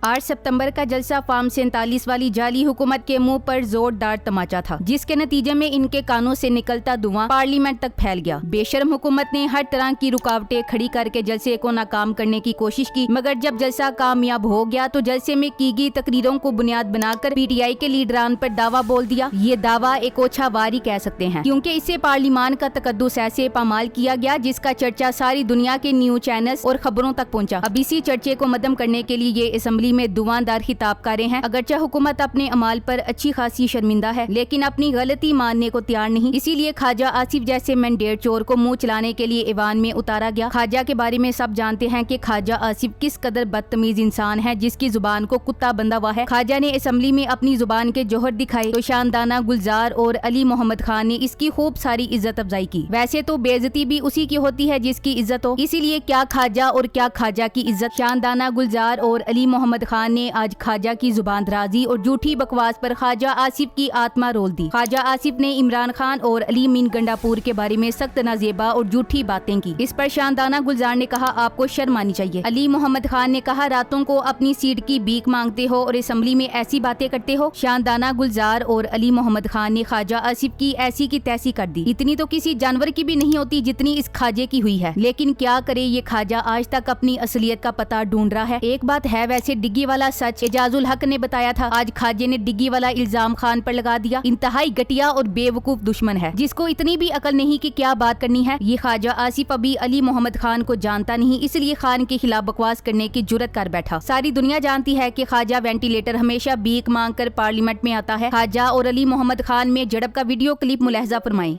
8 सितंबर का जलसा फार्म 47 वाली जाली हुकूमत के मुंह पर जोरदार तमाचा था, जिसके नतीजे में इनके कानों से निकलता धुआं पार्लियामेंट तक फैल गया। बेशर्म हुकूमत ने हर तरह की रुकावटें खड़ी करके जलसे को नाकाम करने की कोशिश की, मगर जब जलसा कामयाब हो गया तो जलसे में की गई तकरीरों को बुनियाद बनाकर PTI के लीडरान पर दावा बोल दिया। ये दावा एक ओछा वारी कह सकते हैं, क्योंकि इससे पार्लिमान का तकद्दुस ऐसे पामाल किया गया जिसका चर्चा सारी दुनिया के न्यूज चैनल्स और खबरों तक पहुंचा। अब इसी चर्चे को मद्दम करने के लिए ये असेंबली में दुआनदार खिताबकारें हैं। अगरचे हुकूमत अपने अमाल पर अच्छी खासी शर्मिंदा है, लेकिन अपनी गलती मानने को तैयार नहीं। इसीलिए ख्वाजा आसिफ जैसे मैंडेट चोर को मुंह चलाने के लिए ईवान में उतारा गया। ख्वाजा के बारे में सब जानते हैं कि ख्वाजा आसिफ किस कदर बदतमीज इंसान है, जिसकी जुबान को कुत्ता बंधा हुआ है। ख्वाजा ने असेंबली में अपनी जुबान के जोहर दिखाए तो शानदाना गुलजार और अली मोहम्मद खान ने इसकी खूब सारी इज्जत अफजाई की। वैसे तो बेइज्जती भी उसी की होती है जिसकी इज्जत हो, इसीलिए क्या ख्वाजा और क्या ख्वाजा की इज्जत। शानदाना गुलजार और अली मोहम्मद खान ने आज ख्वाजा की जुबान दराजी और झूठी बकवास पर ख्वाजा आसिफ की आत्मा रोल दी। ख्वाजा आसिफ ने इमरान खान और अली मीन गंडापुर के बारे में सख्त नाजेबा और झूठी बातें की। इस पर शानदाना गुलजार ने कहा, आपको शर्म आनी चाहिए। अली मोहम्मद खान ने कहा, रातों को अपनी सीट की भीख मांगते हो और असेंबली में ऐसी बातें करते हो। शानदाना गुलजार और अली मोहम्मद खान ने ख्वाजा आसिफ की ऐसी की तैसी कर दी। इतनी तो किसी जानवर की भी नहीं होती जितनी इस ख्वाजे की हुई है, लेकिन क्या करे ये ख्वाजा आज तक अपनी असलियत का पता ढूंढ रहा है। एक बात है, वैसे डिग्गी वाला सच एजाजुल हक ने बताया था, आज ख्वाजे ने डिग्गी वाला इल्जाम खान पर लगा दिया। इंतहाई घटिया और बेवकूफ दुश्मन है, जिसको इतनी भी अकल नहीं कि क्या बात करनी है। ये ख्वाजा आसिफ अभी अली मोहम्मद खान को जानता नहीं, इसलिए खान के खिलाफ बकवास करने की जुर्रत कर बैठा। सारी दुनिया जानती है कि ख्वाजा वेंटिलेटर हमेशा भीख मांग कर पार्लियामेंट में आता है। ख्वाजा और अली मोहम्मद खान में झड़प का वीडियो क्लिप मुलाहिजा फरमाएं।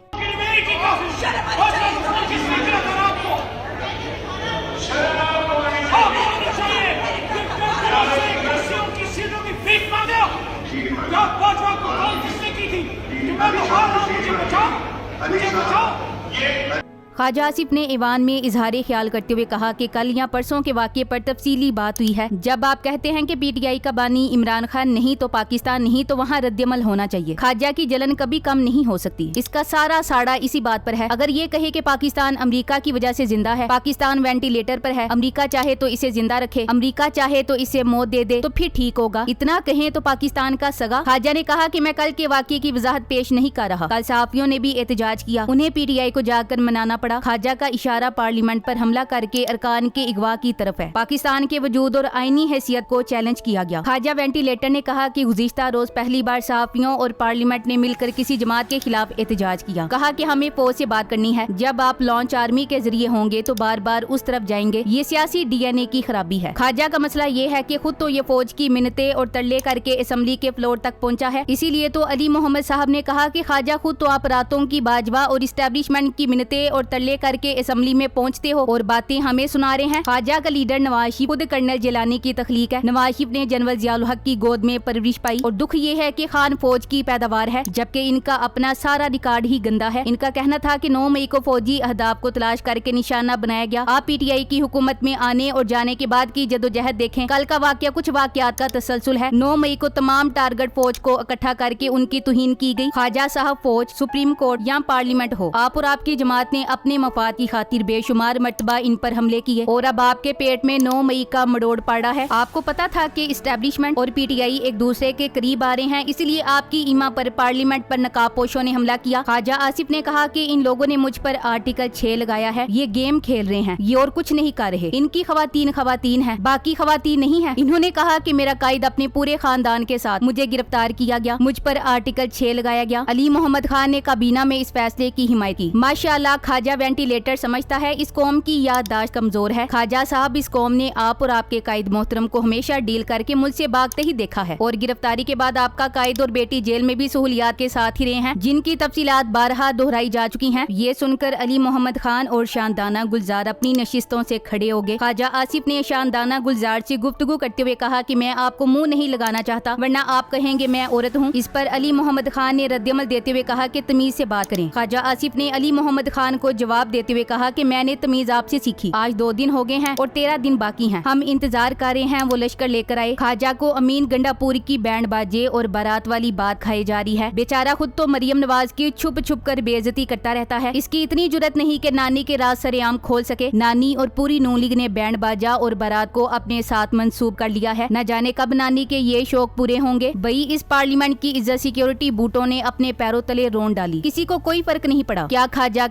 ख्वाजा आसिफ ने ईवान में इजहार ख्याल करते हुए कहा कि कल या परसों के वाक़े पर तफसीली बात हुई है। जब आप कहते हैं कि PTI का बानी इमरान खान नहीं तो पाकिस्तान नहीं, तो वहाँ रद्दअमल होना चाहिए। ख्वाजा की जलन कभी कम नहीं हो सकती। इसका सारा साड़ा इसी बात पर है। अगर ये कहे कि पाकिस्तान अमेरिका की वजह से जिंदा है, पाकिस्तान वेंटिलेटर पर है, अमेरिका चाहे तो इसे जिंदा रखे, अमेरिका चाहे तो इसे मौत दे दे, तो फिर ठीक होगा। इतना कहें तो पाकिस्तान का सगा। ख्वाजा ने कहा कि मैं कल के वाक़े की वजाहत पेश नहीं कर रहा। कल सहाफियों ने भी एहतजाज किया, उन्हें PTI को जाकर मनाना पड़ा। ख्वाजा का इशारा पार्लियामेंट पर हमला करके अरकान के अगवा की तरफ है। पाकिस्तान के वजूद और आईनी हैसियत को चैलेंज किया गया। ख्वाजा वेंटिलेटर ने कहा कि गुज़िश्ता रोज पहली बार सहाफियों और पार्लियामेंट ने मिलकर किसी जमात के खिलाफ एहतजाज किया। कहा कि हमें फौज से बात करनी है। जब आप लॉन्च आर्मी के जरिए होंगे तो बार बार उस तरफ जाएंगे। ये सियासी DNA की खराबी है। ख्वाजा का मसला ये है कि खुद तो ये फौज की मिन्नतें और तरले करके असेंबली के फ्लोर तक पहुंचा है। इसीलिए तो अली मोहम्मद साहब ने कहा कि ख्वाजा खुद तो आप रातों की बाजवा और इस्टेब्लिशमेंट की मिन्नतें और तरले करके असेंबली में पहुंचते हो और बातें हमें सुना रहे हैं। ख्वाजा का लीडर नवाज शरीफ खुद कर्नल जिलानी की तखलीक है। नवाज शरीफ ने जनरल जियाउल हक की गोद में परवरिश पाई और दुख ये है कि खान फौज की पैदावार है, जबकि इनका अपना सारा रिकॉर्ड ही गंदा है। इनका कहना था कि 9 मई को फौजी अहदाफ को तलाश करके निशाना बनाया गया। आप PTI की हुकूमत में आने और जाने के बाद की जदोजहद देखें। कल का वाकया कुछ वाकयात का तसलसल है। 9 मई को तमाम टारगेट फौज को इकट्ठा करके उनकी तुहीन की गई। ख्वाजा साहब फौज, सुप्रीम कोर्ट या पार्लियामेंट हो, आप और आपकी जमात ने अपने मफाद की खातिर बेशुमार मर्तबा इन पर हमले किए और अब आपके पेट में 9 मई का मरोड़ पड़ा है। आपको पता था कि इस्टेब्लिशमेंट और PTI एक दूसरे के करीब आ रहे हैं, इसलिए आपकी ईमा पर पार्लियामेंट पर नकाबपोशों ने हमला किया। ख्वाजा आसिफ ने कहा कि इन लोगों ने मुझ पर आर्टिकल 6 लगाया है। ये गेम खेल रहे हैं, ये और कुछ नहीं कर रहे। इनकी खवातीन हैं, बाकी खवातीन नहीं है। इन्होंने कहा कि मेरा कायद अपने पूरे खानदान के साथ मुझे गिरफ्तार किया गया, मुझ पर आर्टिकल 6 लगाया गया। अली मोहम्मद खान ने काबीना में इस फैसले की हिमायत की। माशाअल्लाह ख्वाजा वेंटिलेटर समझता है इस कौम की याददाश्त कमजोर है। ख्वाजा साहब, इस कौम ने आप और आपके कायद मोहतरम को हमेशा डील करके मुल्क से भागते ही देखा है और गिरफ्तारी के बाद आपका कायद और बेटी जेल में भी सहूलियात के साथ ही रहे हैं, जिनकी तफसीलात बारहा दोहराई जा चुकी हैं। ये सुनकर अली मोहम्मद खान और शानदाना गुलजार अपनी नशिस्तों से खड़े हो गए। ख्वाजा आसिफ ने शानदाना गुलजार से गुफ्तगू करते हुए कहा कि मैं आपको मुंह नहीं लगाना चाहता, वरना आप कहेंगे मैं औरत हूँ। इस पर अली मोहम्मद खान ने रद्दअमल देते हुए कहा कि तमीज से बात करें। ख्वाजा आसिफ ने अली मोहम्मद खान को जवाब देते हुए कहा कि मैंने तमीज आपसे सीखी, आज 2 दिन हो गए हैं और 13 दिन बाकी हैं। हम इंतजार कर रहे हैं वो लश्कर लेकर आए। ख्वाजा को अमीन गंडापुरी की बैंड बाजे और बारात वाली बात खाई जा रही है। बेचारा खुद तो मरियम नवाज की छुप छुप कर बेइज्जती करता रहता है। इसकी इतनी जुर्रत नहीं कि नानी के राज सरेआम खोल सके। नानी और पूरी नून लीग ने बैंड बाजा और बारात को अपने साथ मंसूब कर लिया है। न जाने कब नानी के ये शौक पूरे होंगे। भाई इस पार्लियामेंट की इज्जत सिक्योरिटी बूटों ने अपने पैरों तले रोन डाली। किसी को कोई फर्क नहीं पड़ा। क्या ख्वाजा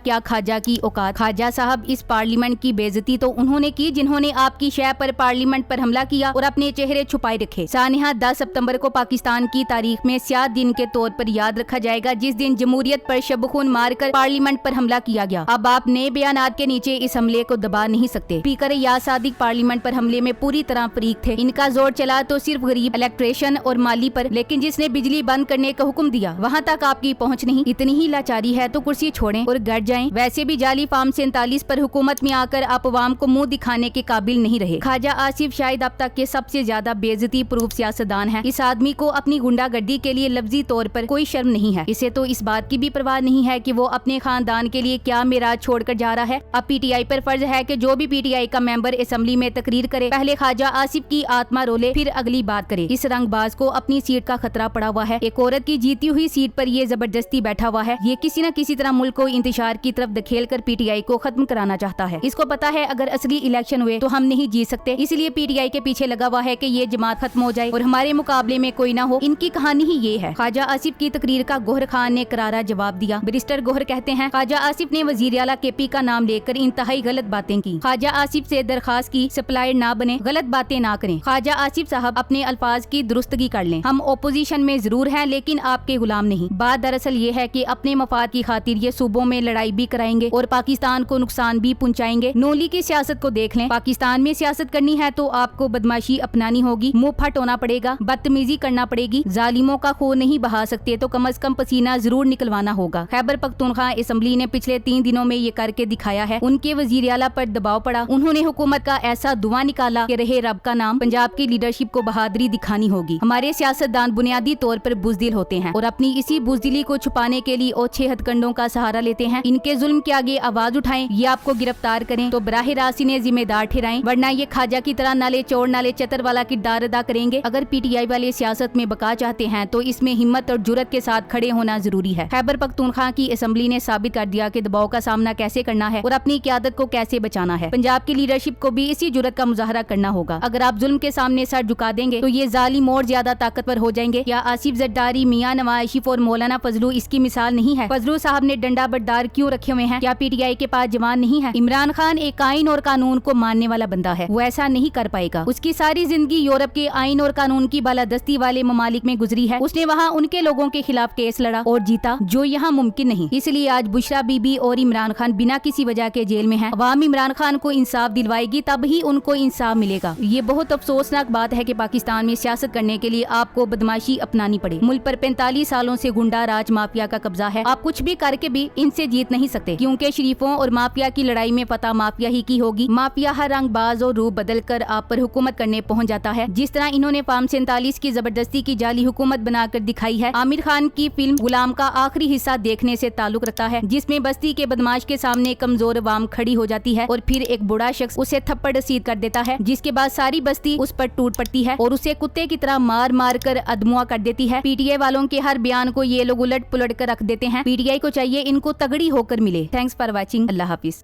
की औकात। ख्वाजा साहब इस पार्लियामेंट की बेइज्जती तो उन्होंने की जिन्होंने आपकी शय पर पार्लियामेंट पर हमला किया और अपने चेहरे छुपाए रखे। सानिहा 10 सितंबर को पाकिस्तान की तारीख में स्याह दिन के तौर पर याद रखा जाएगा, जिस दिन जमहूरियत पर शब-ए-खून मारकर पार्लियामेंट पर हमला किया गया। अब आप नए बयानात के नीचे इस हमले को दबा नहीं सकते। स्पीकर याद सादिक पार्लियामेंट पर हमले में पूरी तरह फरीक थे। इनका जोर चला तो सिर्फ गरीब इलेक्ट्रिशियन और माली पर, लेकिन जिसने बिजली बंद करने का हुक्म दिया वहाँ तक आपकी पहुँच नहीं। इतनी ही लाचारी है तो कुर्सी छोड़ें और घर जाएं। वैसे भी जाली फार्म 47 पर हुकूमत में आकर आप अवाम को मुंह दिखाने के काबिल नहीं रहे। ख्वाजा आसिफ शायद अब तक के सबसे ज्यादा बेइज्जती प्रूफ सियासतदान है। इस आदमी को अपनी गुंडागर्दी के लिए लफ्जी तौर पर कोई शर्म नहीं है। इसे तो इस बात की भी परवाह नहीं है कि वो अपने खानदान के लिए क्या मेराज छोड़कर जा रहा है। अब पीटीआई पर फर्ज है कि जो भी पीटीआई का मेंबर असेंबली में तकरीर करे पहले ख्वाजा आसिफ की आत्मा रोले फिर अगली बात करे। इस रंगबाज को अपनी सीट का खतरा पड़ा हुआ है। एक औरत की जीती हुई सीट पर ये जबरदस्ती बैठा हुआ है। ये किसी न किसी तरह मुल्क को इंतशार की तरफ धकेल कर पीटीआई को खत्म कराना चाहता है। इसको पता है अगर असली इलेक्शन हुए तो हम नहीं जीत सकते, इसलिए पीटीआई के पीछे लगा हुआ है कि ये जमात खत्म हो जाए और हमारे मुकाबले में कोई ना हो। इनकी कहानी ही ये है। ख्वाजा आसिफ की तकरीर का गौहर खान ने करारा जवाब दिया। बैरिस्टर गौहर कहते हैं ख्वाजा आसिफ ने वजीर आला केपी का नाम लेकर इंतहाई गलत बातें की। ख्वाजा आसिफ से दरखास्त की सप्लायर ना बने, गलत बातें ना करें। ख्वाजा आसिफ साहब अपने अल्फाज की दुरुस्तगी कर लें। हम ओपोजिशन में जरूर हैं लेकिन आपके गुलाम नहीं। बात दरअसल ये है कि अपने मफाद की खातिर ये सूबों में लड़ाई भी कराएंगे और पाकिस्तान को नुकसान भी पहुंचाएंगे। नोली की सियासत को देख लें। पाकिस्तान में सियासत करनी है तो आपको बदमाशी अपनानी होगी, मुंह फट होना पड़ेगा, बदतमीजी करना पड़ेगी। जालिमों का खून नहीं बहा सकते तो कम से कम पसीना जरूर निकलवाना होगा। खैबर पख्तूनख्वा असेंबली ने पिछले 3 दिनों में ये करके दिखाया है। उनके वजीर आला पर दबाव पड़ा। उन्होंने हुकूमत का ऐसा धुआं निकाला कि रहे रब का नाम। पंजाब की लीडरशिप को बहादुरी दिखानी होगी। हमारे सियासतदान बुनियादी तौर पर बुजदिल होते हैं और अपनी इसी बुजदिली को छुपाने के लिए ओछे हथकंडों का सहारा लेते हैं। इनके जुल्म के आगे आवाज उठाएं, ये आपको गिरफ्तार करें तो बराह रास्त इन्हें जिम्मेदार ठहराएं, वरना ये ख्वाजा की तरह नाले चोर नाले चतर वाला किरदार अदा करेंगे। अगर पीटीआई वाले सियासत में बका चाहते हैं तो इसमें हिम्मत और जुर्रत के साथ खड़े होना जरूरी है। खैबर पख्तूनख्वा की असेंबली ने साबित कर दिया कि दबाव का सामना कैसे करना है और अपनी क़यादत को कैसे बचाना है। पंजाब की लीडरशिप को भी इसी जुर्रत का मुजाहरा करना होगा। अगर आप जुल्म के सामने सर झुका देंगे तो ये जालिम और ज्यादा ताकतवर हो जाएंगे। क्या आसिफ जरदारी, मियां नवाज शरीफ और मौलाना फजलू इसकी मिसाल नहीं है? फजलू साहब ने डंडा बरदार क्यों रखे हुए हैं? क्या पीटीआई के पास जवान नहीं है? इमरान खान एक आइन और कानून को मानने वाला बंदा है, वो ऐसा नहीं कर पाएगा। उसकी सारी जिंदगी यूरोप के आइन और कानून की बालादस्ती वाले ममालिक में गुजरी है। उसने वहाँ उनके लोगों के खिलाफ केस लड़ा और जीता, जो यहाँ मुमकिन नहीं। इसलिए आज बुशरा बीबी और इमरान खान बिना किसी वजह के जेल में हैं। अवाम इमरान खान को इंसाफ दिलवाएगी तब ही उनको इंसाफ मिलेगा। ये बहुत अफसोसनाक बात है कि पाकिस्तान में सियासत करने के लिए आपको बदमाशी अपनानी पड़े। मुल्क पर 45 सालों से गुंडा राज माफिया का कब्जा है। आप कुछ भी करके भी इनसे जीत नहीं सकते, क्योंकि शरीफों और माफिया की लड़ाई में फतह माफिया ही की होगी। माफिया हर रंग बाज और रूप बदल कर आप पर हुकूमत करने पहुंच जाता है, जिस तरह इन्होंने फार्म 47 की जबरदस्ती की जाली हुकूमत बनाकर दिखाई है। आमिर खान की फिल्म गुलाम का आखिरी हिस्सा देखने से ताल्लुक रखता है, जिसमें बस्ती के बदमाश के सामने कमजोर अवाम खड़ी हो जाती है और फिर एक बूढ़ा शख्स उसे थप्पड़ रसीद कर देता है, जिसके बाद सारी बस्ती उस पर टूट पड़ती है और उसे कुत्ते की तरह मार मार कर अदमुआ कर देती है। पीटीआई वालों के हर बयान को ये लोग उलट पुलट कर रख देते हैं। पीटीआई को चाहिए इनको तगड़ी होकर मिले। Thanks for watching. Allah Hafiz.